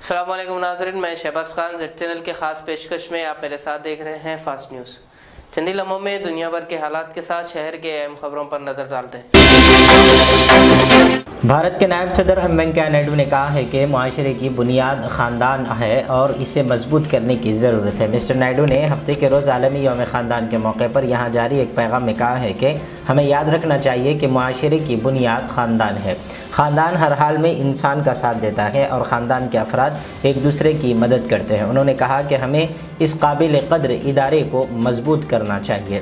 السلام علیکم ناظرین، میں شہباز خان زیڈ چینل کے خاص پیشکش میں آپ میرے ساتھ دیکھ رہے ہیں فاسٹ نیوز۔ چند ہی لمحوں میں دنیا بھر کے حالات کے ساتھ شہر کے اہم خبروں پر نظر ڈالتے ہیں۔ بھارت کے نائب صدر ایم وینکیا نائیڈو نے کہا ہے کہ معاشرے کی بنیاد خاندان ہے اور اسے مضبوط کرنے کی ضرورت ہے۔ مسٹر نائیڈو نے ہفتے کے روز عالمی یوم خاندان کے موقع پر یہاں جاری ایک پیغام میں کہا ہے کہ ہمیں یاد رکھنا چاہیے کہ معاشرے کی بنیاد خاندان ہے۔ خاندان ہر حال میں انسان کا ساتھ دیتا ہے اور خاندان کے افراد ایک دوسرے کی مدد کرتے ہیں۔ انہوں نے کہا کہ ہمیں اس قابل قدر ادارے کو مضبوط کرنا چاہیے۔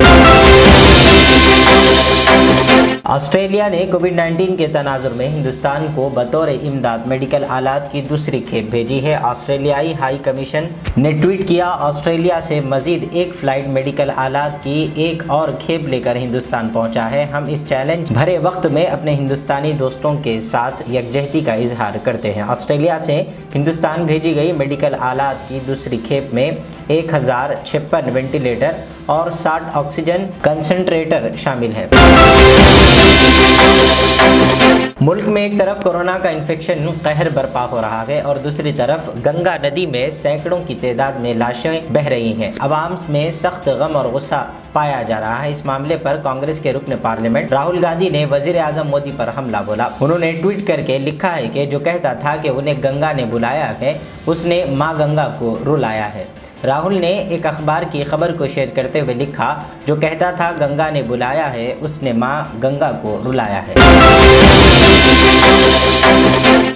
آسٹریلیا نے کووڈ-19 کے تناظر میں ہندوستان کو بطور امداد میڈیکل آلات کی دوسری کھیپ بھیجی ہے۔ آسٹریلیائی ہائی کمیشن نے ٹویٹ کیا، آسٹریلیا سے مزید ایک فلائٹ میڈیکل آلات کی ایک اور کھیپ لے کر ہندوستان پہنچا ہے۔ ہم اس چیلنج بھرے وقت میں اپنے ہندوستانی دوستوں کے ساتھ یکجہتی کا اظہار کرتے ہیں۔ آسٹریلیا سے ہندوستان بھیجی گئی میڈیکل آلات کی دوسری کھیپ میں 1056 وینٹیلیٹر اور 60 آکسیجن کنسنٹریٹر شامل ہے۔ ملک میں ایک طرف کورونا کا انفیکشن قہر برپا ہو رہا ہے اور دوسری طرف گنگا ندی میں سینکڑوں کی تعداد میں لاشیں بہہ رہی ہیں۔ عوام میں سخت غم اور غصہ پایا جا رہا ہے۔ اس معاملے پر کانگریس کے رکن پارلیمنٹ راہل گاندھی نے وزیر اعظم مودی پر حملہ بولا۔ انہوں نے ٹویٹ کر کے لکھا ہے کہ جو کہتا تھا کہ انہیں گنگا نے بلایا ہے، اس نے ماں گنگا کو رلایا ہے۔ راہل نے ایک اخبار کی خبر کو شیئر کرتے ہوئے لکھا، جو کہتا تھا گنگا نے بلایا ہے، اس نے ماں گنگا کو رلایا ہے۔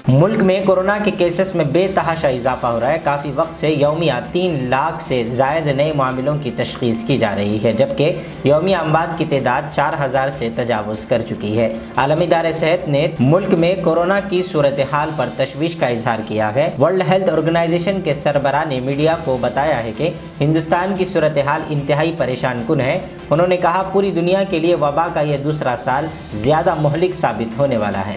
ملک میں کورونا کے کیسز میں بے تحاشا اضافہ ہو رہا ہے۔ کافی وقت سے یومیہ 3 لاکھ سے زائد نئے معاملوں کی تشخیص کی جا رہی ہے، جبکہ یومیہ اموات کی تعداد 4000 سے تجاوز کر چکی ہے۔ عالمی ادارہ صحت نے ملک میں کورونا کی صورتحال پر تشویش کا اظہار کیا ہے۔ ورلڈ ہیلتھ آرگنائزیشن کے سربراہ نے میڈیا کو بتایا ہے کہ ہندوستان کی صورتحال انتہائی پریشان کن ہے۔ انہوں نے کہا، پوری دنیا کے لیے وبا کا یہ دوسرا سال زیادہ مہلک ثابت ہونے والا ہے۔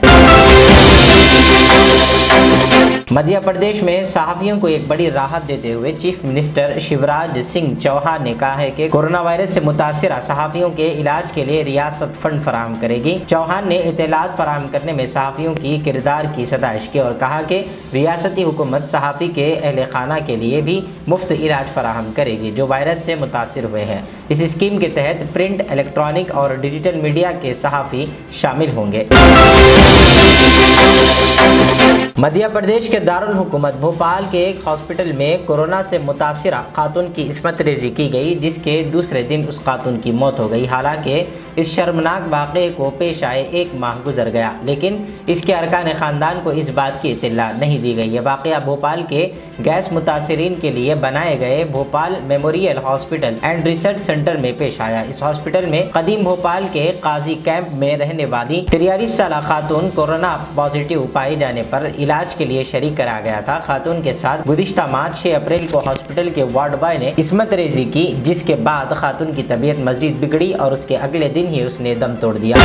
مدھیہ پردیش میں صحافیوں کو ایک بڑی راحت دیتے ہوئے چیف منسٹر شیوراج سنگھ چوہان نے کہا ہے کہ کورونا وائرس سے متاثرہ صحافیوں کے علاج کے لیے ریاست فنڈ فراہم کرے گی۔ چوہان نے اطلاعات فراہم کرنے میں صحافیوں کی کردار کی ستائش کی اور کہا کہ ریاستی حکومت صحافی کے اہل خانہ کے لیے بھی مفت علاج فراہم کرے گی جو وائرس سے متاثر ہوئے ہیں۔ اس اسکیم کے تحت پرنٹ، الیکٹرانک اور ڈیجیٹل میڈیا کے صحافی شامل ہوں گے۔ مدھیہ پردیش کے دارالحکومت بھوپال کے ایک ہاسپٹل میں کورونا سے متاثرہ خاتون کی عصمت ریزی کی گئی، جس کے دوسرے دن اس خاتون کی موت ہو گئی۔ حالانکہ اس شرمناک واقعے کو پیش آئے 1 ماہ گزر گیا، لیکن اس کے ارکان خاندان کو اس بات کی اطلاع نہیں دی گئی۔ یہ واقعہ بھوپال کے گیس متاثرین کے لیے بنائے گئے Bhopal memorial hospital and research centre میں پیش آیا۔ اس ہاسپٹل میں قدیم بھوپال کے قاضی کیمپ میں رہنے والی 43 سالہ خاتون کورونا پازیٹیو پائے جانے پر علاج کے لیے شریک کرا گیا تھا۔ خاتون کے ساتھ گزشتہ ماہ 6 اپریل کو ہاسپٹل کے وارڈ بوائے نے عصمت ریزی کی، جس کے بعد خاتون کی طبیعت مزید بگڑی اور اس کے اگلے دن ہی اس نے دم توڑ دیا۔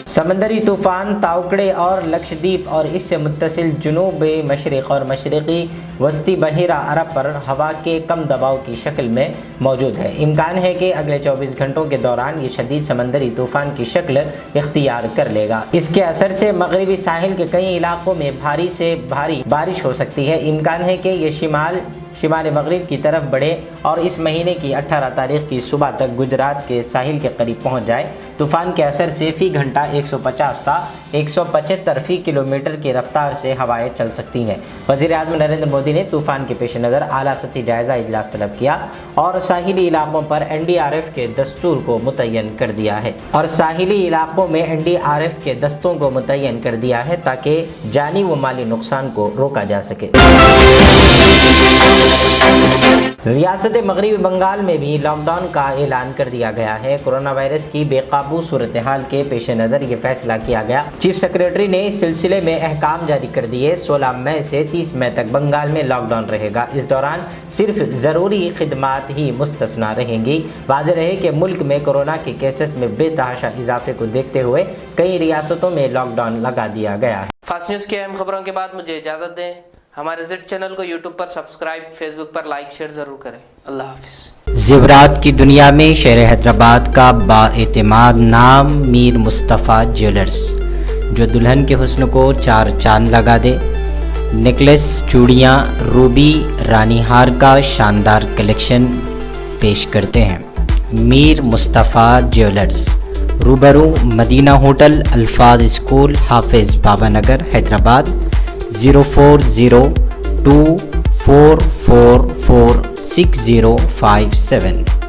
سمندری طوفان تاؤکڑے اور لکشدیپ اور اس سے متصل جنوب مشرق اور مشرقی وسطی بحیرہ عرب پر ہوا کے کم دباؤ کی شکل میں موجود ہے۔ امکان ہے کہ اگلے 24 گھنٹوں کے دوران یہ شدید سمندری طوفان کی شکل اختیار کر لے گا۔ اس کے اثر سے مغربی ساحل کے کئی علاقوں میں بھاری سے بھاری بارش ہو سکتی ہے۔ امکان ہے کہ یہ شمال مغرب کی طرف بڑھے اور اس مہینے کی 18 تاریخ کی صبح تک گجرات کے ساحل کے قریب پہنچ جائے۔ طوفان کے اثر سے فی گھنٹہ 150 تا 175 فی کلومیٹر کی رفتار سے ہوائیں چل سکتی ہیں۔ وزیر اعظم نریندر مودی نے طوفان کے پیش نظر اعلیٰ سطحی جائزہ اجلاس طلب کیا اور ساحلی علاقوں پر NDRF کے دستوں کو متعین کر دیا ہے تاکہ جانی و مالی نقصان کو روکا جا سکے۔ ریاست مغربی بنگال میں بھی لاک ڈاؤن کا اعلان کر دیا گیا ہے۔ کورونا وائرس کی بے قابو صورتحال کے پیش نظر یہ فیصلہ کیا گیا۔ چیف سیکریٹری نے اس سلسلے میں احکام جاری کر دیے۔ 16 مئی سے 30 مئی تک بنگال میں لاک ڈاؤن رہے گا۔ اس دوران صرف ضروری خدمات ہی مستثنی رہیں گی۔ واضح رہے کہ ملک میں کورونا کے کیسز میں بے تحاشا اضافے کو دیکھتے ہوئے کئی ریاستوں میں لاک ڈاؤن لگا دیا گیا ہے۔ فاسٹ نیوز کے اہم خبروں کے بعد مجھے اجازت دیں۔ ہمارے زیڈ چینل کو یوٹیوب پر سبسکرائب، فیس بک پر لائک شیئر ضرور کریں۔ اللہ حافظ۔ زیورات کی دنیا میں شہر حیدرآباد کا با اعتماد نام میر مصطفیٰ جیولرز۔ جو دلہن کے حسن کو چار چاند لگا دے. نیکلس، چوڑیاں، روبی، رانی ہار کا شاندار کلیکشن پیش کرتے ہیں. میر مصطفیٰ جیولرز، روبرو مدینہ ہوٹل، الفاظ اسکول، حافظ بابا نگر، حیدرآباد. 0402444657.